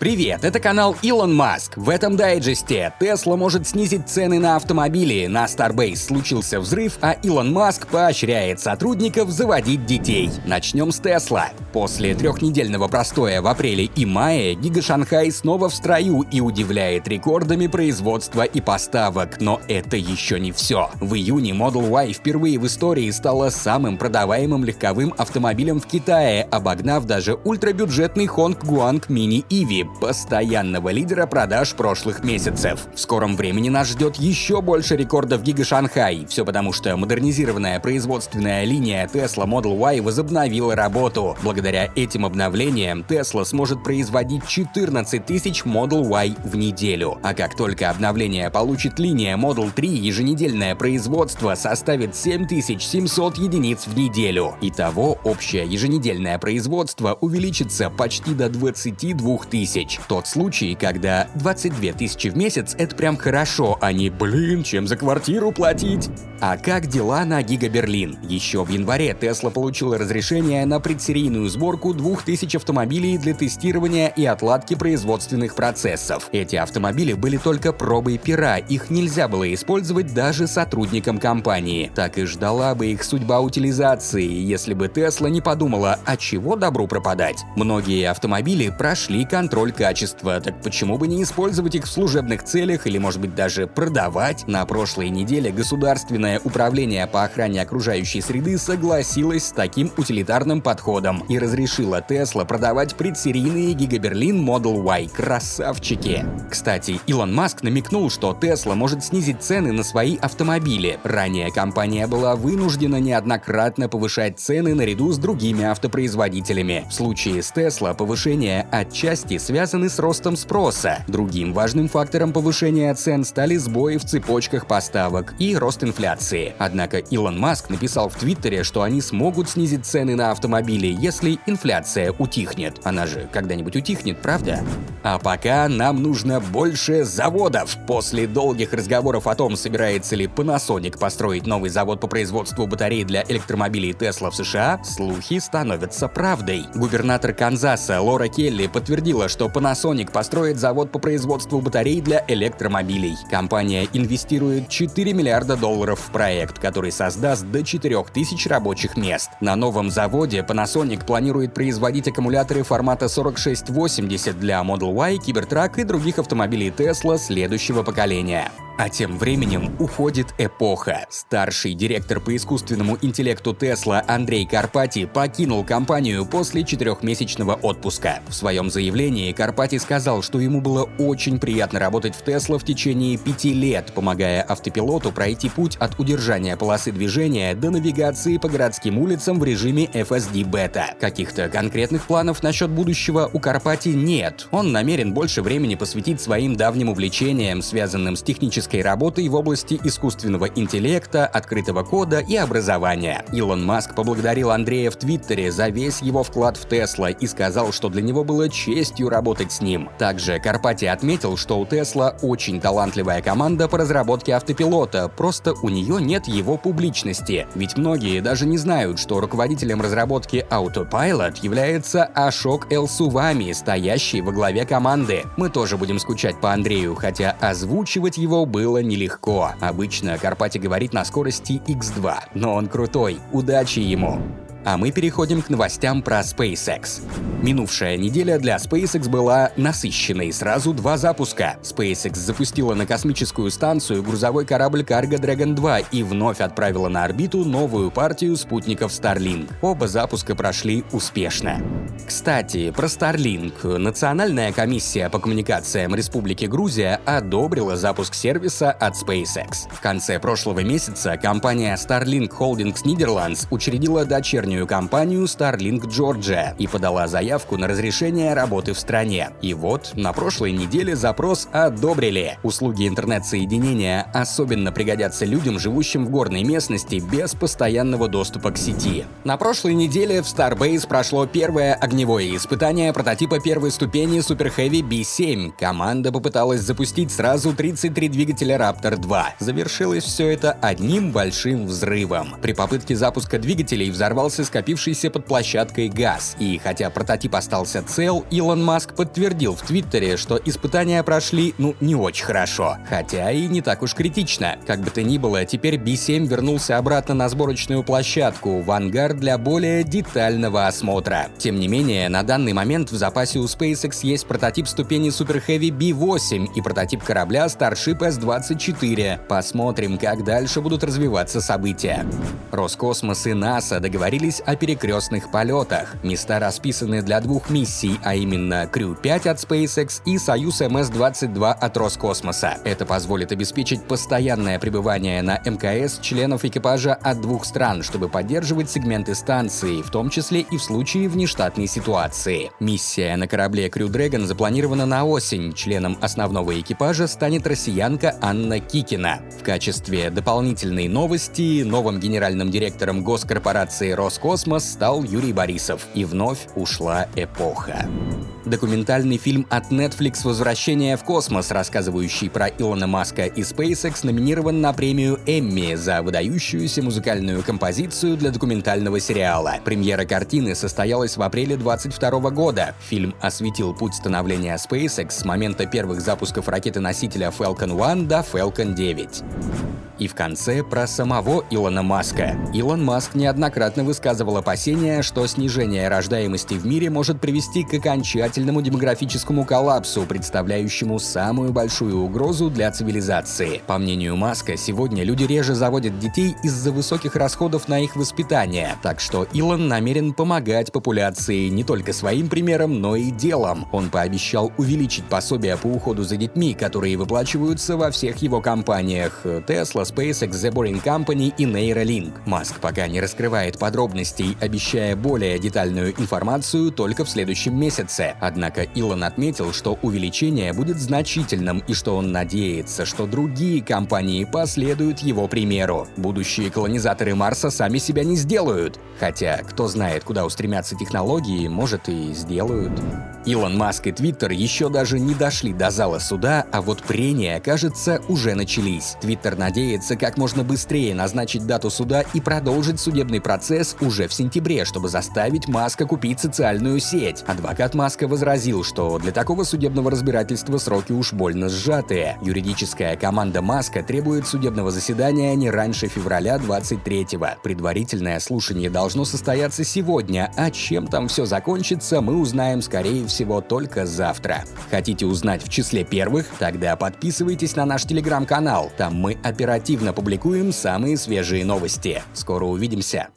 Привет, это канал Илон Маск. В этом дайджесте Tesla может снизить цены на автомобили, на Starbase случился взрыв, а Илон Маск поощряет сотрудников заводить детей. Начнем с Tesla. После трехнедельного простоя в апреле и мае Гига Шанхай снова в строю и удивляет рекордами производства и поставок. Но это еще не все. В июне Model Y впервые в истории стала самым продаваемым легковым автомобилем в Китае, обогнав даже ультрабюджетный Hongguang Mini EV, постоянного лидера продаж прошлых месяцев. В скором времени нас ждет еще больше рекордов Гига Шанхай. Все потому, что модернизированная производственная линия Tesla Model Y возобновила работу. Благодаря этим обновлениям Tesla сможет производить 14 тысяч Model Y в неделю. А как только обновление получит линия Model 3, еженедельное производство составит 7700 единиц в неделю. Итого общее еженедельное производство увеличится почти до 22 тысяч. Тот случай, когда 22 тысячи в месяц — это прям хорошо, а не чем за квартиру платить. А как дела на Гига Берлин? Еще в январе Tesla получила разрешение на предсерийную сборку 2000 автомобилей для тестирования и отладки производственных процессов. Эти автомобили были только пробой пера, их нельзя было использовать даже сотрудникам компании. Так и ждала бы их судьба утилизации, если бы Tesla не подумала, а чего добру пропадать. Многие автомобили прошли контроль качества, так почему бы не использовать их в служебных целях или, может быть, даже продавать? На прошлой неделе Государственное управление по охране окружающей среды согласилось с таким утилитарным подходом и разрешило Tesla продавать предсерийные Giga Berlin Model Y. Красавчики! Кстати, Илон Маск намекнул, что Tesla может снизить цены на свои автомобили. Ранее компания была вынуждена неоднократно повышать цены наряду с другими автопроизводителями. В случае с Tesla повышения отчасти связаны с ростом спроса. Другим важным фактором повышения цен стали сбои в цепочках поставок и рост инфляции. Однако Илон Маск написал в Твиттере, что они смогут снизить цены на автомобили, если инфляция утихнет. Она же когда-нибудь утихнет, правда? А пока нам нужно больше заводов. После долгих разговоров о том, собирается ли Panasonic построить новый завод по производству батарей для электромобилей Tesla в США, слухи становятся правдой. Губернатор Канзаса Лора Келли подтвердила, что Panasonic построит завод по производству батарей для электромобилей. Компания инвестирует $4 миллиарда в проект, который создаст до 4000 рабочих мест. На новом заводе Panasonic планирует производить аккумуляторы формата 4680 для Model Y, Cybertruck и других автомобилей Tesla следующего поколения. А тем временем уходит эпоха. Старший директор по искусственному интеллекту Tesla Андрей Карпати покинул компанию после 4-месячного отпуска. В своем заявлении Карпати сказал, что ему было очень приятно работать в Tesla в течение 5 лет, помогая автопилоту пройти путь от удержания полосы движения до навигации по городским улицам в режиме FSD Beta. Каких-то конкретных планов насчет будущего у Карпати нет. Он намерен больше времени посвятить своим давним увлечениям, связанным с технической работой в области искусственного интеллекта, открытого кода и образования. Илон Маск поблагодарил Андрея в Твиттере за весь его вклад в Tesla и сказал, что для него было честью работать с ним. Также Карпати отметил, что у Tesla очень талантливая команда по разработке автопилота, просто у нее нет его публичности. Ведь многие даже не знают, что руководителем разработки Autopilot является Ашок Элсувами, стоящий во главе команды. Мы тоже будем скучать по Андрею, хотя озвучивать его было нелегко. Обычно Карпати говорит на скорости X2, но он крутой. Удачи ему! А мы переходим к новостям про SpaceX. Минувшая неделя для SpaceX была насыщенной. Сразу 2 запуска. SpaceX запустила на космическую станцию грузовой корабль Cargo Dragon 2 и вновь отправила на орбиту новую партию спутников Starlink. Оба запуска прошли успешно. Кстати, про Starlink. Национальная комиссия по коммуникациям Республики Грузия одобрила запуск сервиса от SpaceX. В конце прошлого месяца компания Starlink Holdings Netherlands учредила дочернюю компанию Starlink Georgia и подала заявку на разрешение работы в стране. И вот, на прошлой неделе запрос одобрили. Услуги интернет-соединения особенно пригодятся людям, живущим в горной местности без постоянного доступа к сети. На прошлой неделе в Starbase прошло первое огневое испытание прототипа первой ступени Super Heavy B7. Команда попыталась запустить сразу 33 двигателя Raptor 2. Завершилось все это одним большим взрывом. При попытке запуска двигателей взорвался выбросился скопившийся под площадкой газ. И хотя прототип остался цел, Илон Маск подтвердил в Твиттере, что испытания прошли, не очень хорошо. Хотя и не так уж критично. Как бы то ни было, теперь B7 вернулся обратно на сборочную площадку, в ангар для более детального осмотра. Тем не менее, на данный момент в запасе у SpaceX есть прототип ступени Super Heavy B8 и прототип корабля Starship S-24. Посмотрим, как дальше будут развиваться события. Роскосмос и НАСА договорились о перекрестных полетах. Места расписаны для двух миссий, а именно Crew-5 от SpaceX и Союз МС-22 от Роскосмоса. Это позволит обеспечить постоянное пребывание на МКС членов экипажа от двух стран, чтобы поддерживать сегменты станции, в том числе и в случае внештатной ситуации. Миссия на корабле Crew Dragon запланирована на осень. Членом основного экипажа станет россиянка Анна Кикина. В качестве дополнительной новости новым генеральным директором госкорпорации Роскосмос стал Юрий Борисов. И вновь ушла эпоха. Документальный фильм от Netflix «Возвращение в космос», рассказывающий про Илона Маска и SpaceX, номинирован на премию Эмми за выдающуюся музыкальную композицию для документального сериала. Премьера картины состоялась в апреле 2022 года. Фильм осветил путь становления SpaceX с момента первых запусков ракеты-носителя Falcon 1 до Falcon 9. И в конце про самого Илона Маска. Илон Маск неоднократно высказывал опасения, что снижение рождаемости в мире может привести к окончательному демографическому коллапсу, представляющему самую большую угрозу для цивилизации. По мнению Маска, сегодня люди реже заводят детей из-за высоких расходов на их воспитание, так что Илон намерен помогать популяции не только своим примером, но и делом. Он пообещал увеличить пособия по уходу за детьми, которые выплачиваются во всех его компаниях – Tesla, SpaceX, The Boring Company и Neuralink. Маск пока не раскрывает подробностей, обещая более детальную информацию только в следующем месяце. Однако Илон отметил, что увеличение будет значительным и что он надеется, что другие компании последуют его примеру. Будущие колонизаторы Марса сами себя не сделают. Хотя, кто знает, куда устремятся технологии, может и сделают. Илон Маск и Твиттер еще даже не дошли до зала суда, а вот прения, кажется, уже начались. Твиттер надеется как можно быстрее назначить дату суда и продолжить судебный процесс уже в сентябре, чтобы заставить Маска купить социальную сеть. Адвокат Маска возразил, что для такого судебного разбирательства сроки уж больно сжатые. Юридическая команда Маска требует судебного заседания не раньше февраля 23-го. Предварительное слушание должно состояться сегодня, а чем там все закончится, мы узнаем, скорее всего, только завтра. Хотите узнать в числе первых? Тогда подписывайтесь на наш телеграм-канал. Там мы оперативно публикуем самые свежие новости. Скоро увидимся!